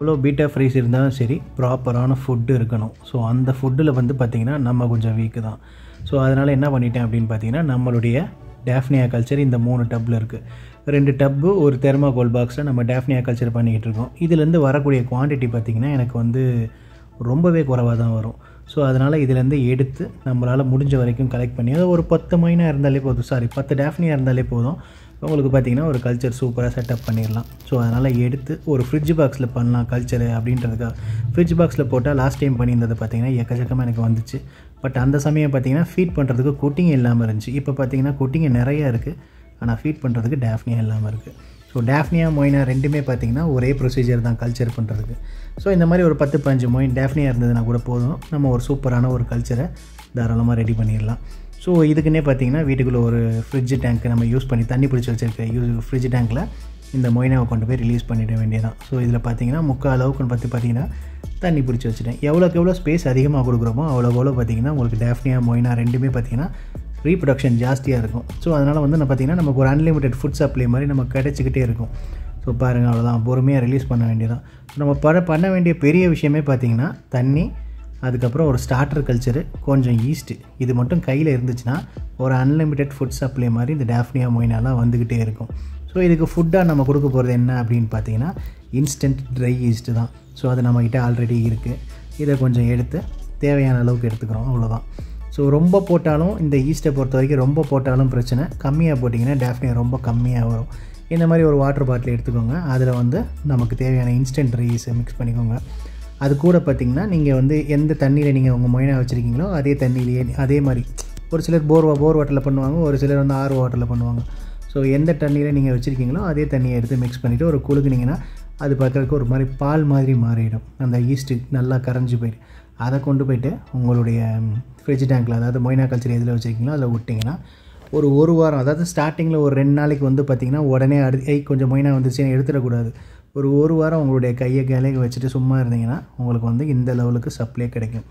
எவ்வளோ beta fries இருந்தாலும் சரி ப்ராப்பரான ஃபுட்டு இருக்கணும். ஸோ அந்த ஃபுட்டில் வந்து பார்த்திங்கன்னா நம்ம கொஞ்சம் வீக்கு தான். ஸோ அதனால் என்ன பண்ணிட்டேன் அப்படின்னு பார்த்தீங்கன்னா, நம்மளுடைய டேஃப்னியா கல்ச்சர் இந்த 3 டப்பில் இருக்குது. 2 டப்பு ஒரு தெர்மாகோல் பாக்ஸில் நம்ம டேஃப்னியா கல்ச்சர் பண்ணிக்கிட்டு இருக்கோம். இதுலேருந்து வரக்கூடிய குவான்டிட்டி பார்த்திங்கன்னா எனக்கு வந்து ரொம்பவே குறைவாக தான் வரும். ஸோ அதனால் இதிலேருந்து எடுத்து நம்மளால் முடிஞ்ச வரைக்கும் கலெக்ட் பண்ணி அது ஒரு 10 மைனா இருந்தாலே போதும், 10 டேஃப்னியா இருந்தாலே போதும். உங்களுக்கு பார்த்திங்கன்னா ஒரு கல்ச்சர் சூப்பராக செட்டப் பண்ணிடலாம். ஸோ அதனால் எடுத்து ஒரு ஃப்ரிட்ஜ் பாக்ஸில் பண்ணலாம் கல்ச்சரு அப்படின்றதுக்காக. ஃப்ரிட்ஜ் பாக்ஸில் போட்டால் லாஸ்ட் டைம் பண்ணியிருந்தது பார்த்திங்கன்னா எக்கச்சக்கமாக எனக்கு வந்துச்சு. பட் அந்த சமயம் பார்த்திங்கன்னா ஃபீட் பண்ணுறதுக்கு குட்டிங்க இல்லாமல் இருந்துச்சு. இப்போ பார்த்திங்கன்னா குட்டிங்க நிறையா இருக்குது, ஆனால் ஃபீட் பண்ணுறதுக்கு டேஃப்னியா இல்லாமல் இருக்குது. ஸோ டேஃப்னியா மொயினா ரெண்டுமே பார்த்திங்கன்னா ஒரே ப்ரொசீஜர் தான் கல்ச்சர் பண்ணுறதுக்கு. ஸோ இந்த மாதிரி ஒரு 10-15 மொயின் டேஃப்னியா இருந்ததுன்னா கூட போதும், நம்ம ஒரு சூப்பரான ஒரு கல்ச்சரை தாராளமாக ரெடி பண்ணிடலாம். ஸோ இதுக்குன்னே பார்த்திங்கன்னா வீட்டுக்குள்ளே ஒரு ஃப்ரிட்ஜ் டேங்க் நம்ம யூஸ் பண்ணி தண்ணி பிடிச்சி வச்சுருக்க ஃப்ரிட்ஜ் டேங்க்கில் இந்த மொயினாவை கொண்டு போய் ரிலீஸ் பண்ணிட வேண்டியதான். ஸோ இதில் பார்த்திங்கன்னா 3/4 அளவுக்குன்னு பார்த்திங்கன்னா தண்ணி பிடிச்சி வச்சுட்டேன். எவ்வளோக்கு எவ்வளோ ஸ்பேஸ் அதிகமாக கொடுக்குறோமோ அவ்வளோக்கு எவ்வளோ பார்த்திங்கன்னா உங்களுக்கு டேஃப்னியா மொயினா ரெண்டுமே பார்த்திங்கன்னா ரீப்ரொடக்ஷன் ஜாஸ்தியாக இருக்கும். ஸோ அதனால் வந்து நான் பார்த்திங்கன்னா நமக்கு ஒரு அன்லிமிட்டெட் ஃபுட் சப்ளை மாதிரி நம்ம கிடச்சிக்கிட்டே இருக்கும். ஸோ பாருங்கள், அவ்வளோதான், பொறுமையாக ரிலீஸ் பண்ண வேண்டியதான். நம்ம பண்ண வேண்டிய பெரிய விஷயமே பார்த்திங்கன்னா தண்ணி, அதுக்கப்புறம் ஒரு ஸ்டார்டர் கல்ச்சரு, கொஞ்சம் ஈஸ்ட்டு, இது மட்டும் கையில் இருந்துச்சுன்னா ஒரு அன்லிமிட்டெட் ஃபுட் சப்ளை மாதிரி இந்த டேஃப்னியா மொயினாலாம் வந்துக்கிட்டே இருக்கும். ஸோ இதுக்கு ஃபுட்டாக நம்ம கொடுக்க போகிறது என்ன அப்படின்னு பார்த்தீங்கன்னா இன்ஸ்டன்ட் ட்ரை ஈஸ்ட்டு தான். ஸோ அது நம்மக்கிட்ட ஆல்ரெடி இருக்குது. இதை கொஞ்சம் எடுத்து தேவையான அளவுக்கு எடுத்துக்கிறோம், அவ்வளோதான். ஸோ ரொம்ப போட்டாலும் இந்த ஈஸ்ட்டை பொறுத்த வரைக்கும் ரொம்ப போட்டாலும் பிரச்சனை, கம்மியாக போட்டிங்கன்னா டேஃப்னியா ரொம்ப கம்மியாக வரும். இந்த மாதிரி ஒரு வாட்டர் பாட்டில் எடுத்துக்கோங்க. அதில் வந்து நமக்கு தேவையான இன்ஸ்டன்ட் ட்ரை ஈஸ்ட்டை மிக்ஸ் பண்ணிக்கோங்க. அது கூட பார்த்திங்கன்னா நீங்கள் வந்து எந்த தண்ணியில் நீங்கள் உங்கள் மொயினா வச்சுருக்கீங்களோ அதே தண்ணியிலேயே, அதே மாதிரி ஒரு சிலர் போர் வாட்டரில் பண்ணுவாங்க, ஒரு சிலர் வந்து ஆர்ஓ வாட்டரில் பண்ணுவாங்க. ஸோ எந்த தண்ணியில் நீங்கள் வச்சுருக்கீங்களோ அதே தண்ணியை எடுத்து மிக்ஸ் பண்ணிவிட்டு ஒரு குலுக்குனிங்கன்னா அது பார்க்குறதுக்கு ஒரு மாதிரி பால் மாதிரி மாறிடும். அந்த ஈஸ்ட்டு நல்லா கரைஞ்சி போயிடும். அதை கொண்டு போய்ட்டு உங்களுடைய ஃப்ரிட்ஜ் டேங்க்கில், அதாவது மொயினா கல்ச்சர் எதில் வச்சுருக்கீங்களோ அதில் விட்டிங்கன்னா ஒரு வாரம், அதாவது ஸ்டார்டிங்கில் ஒரு 2 நாளைக்கு வந்து பார்த்திங்கன்னா உடனே கொஞ்சம் மொயினா வந்துச்சுன்னு எடுத்துடக்கூடாது. ஒரு வாரம் உங்களுடைய கையை கிளைய வச்சுட்டு சும்மா இருந்தீங்கன்னா உங்களுக்கு வந்து இந்த லெவலுக்கு சப்ளை கிடைக்கும்.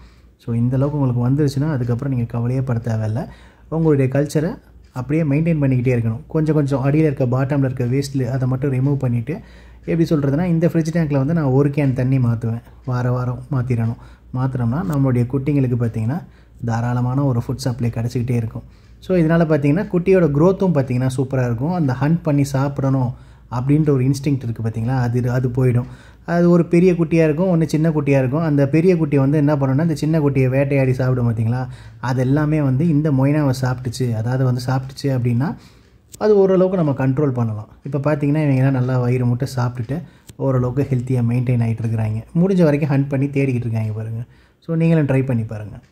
ஸோ இந்த அளவுக்கு உங்களுக்கு வந்துருச்சுன்னா அதுக்கப்புறம் நீங்கள் கவலையே பட தேவையில்ல. உங்களுடைய கல்ச்சரை அப்படியே மெயின்டைன் பண்ணிக்கிட்டே இருக்கணும். கொஞ்சம் அடியில் இருக்க பாட்டமில் இருக்க வேஸ்ட்டில் அதை மட்டும் ரிமூவ் பண்ணிவிட்டு, எப்படி சொல்கிறதுனா, இந்த ஃப்ரிட்ஜ் டேங்க்கில் வந்து நான் 1 கேன் தண்ணி மாற்றுவேன், வாரம் மாற்றினோம்னா நம்மளுடைய குட்டிங்களுக்கு பார்த்திங்கன்னா தாராளமான ஒரு ஃபுட் சப்ளை கிடச்சிக்கிட்டே இருக்கும். ஸோ இதனால் பார்த்திங்கன்னா குட்டியோட க்ரோத்தும் பார்த்திங்கன்னா சூப்பராக இருக்கும். அந்த ஹண்ட் பண்ணி சாப்பிடணும் அப்படின்ற ஒரு இன்ஸ்டிங்க்ட் இருக்குது பார்த்திங்களா, அது போயிடும். அது ஒரு பெரிய குட்டியாக இருக்கும், ஒன்று சின்ன குட்டியாக இருக்கும். அந்த பெரிய குட்டியை வந்து என்ன பண்ணணும்னா இந்த சின்ன குட்டியை வேட்டையாடி சாப்பிடும் பார்த்திங்களா, அது எல்லாமே வந்து இந்த மொயினாவை சாப்பிட்டுச்சு அப்படின்னா அது ஓரளவுக்கு நம்ம கண்ட்ரோல் பண்ணலாம். இப்போ பார்த்திங்கன்னா இவங்கெல்லாம் நல்லா வயிறு முட்டை சாப்பிட்டுட்டு ஓரளவுக்கு ஹெல்த்தியாக மெயின்டைன் ஆகிட்டு இருக்கிறாங்க. முடிஞ்ச வரைக்கும் ஹண்ட் பண்ணி தேடிக்கிட்டு இருக்காங்க பாருங்கள். ஸோ நீங்களும் ட்ரை பண்ணி பாருங்கள்.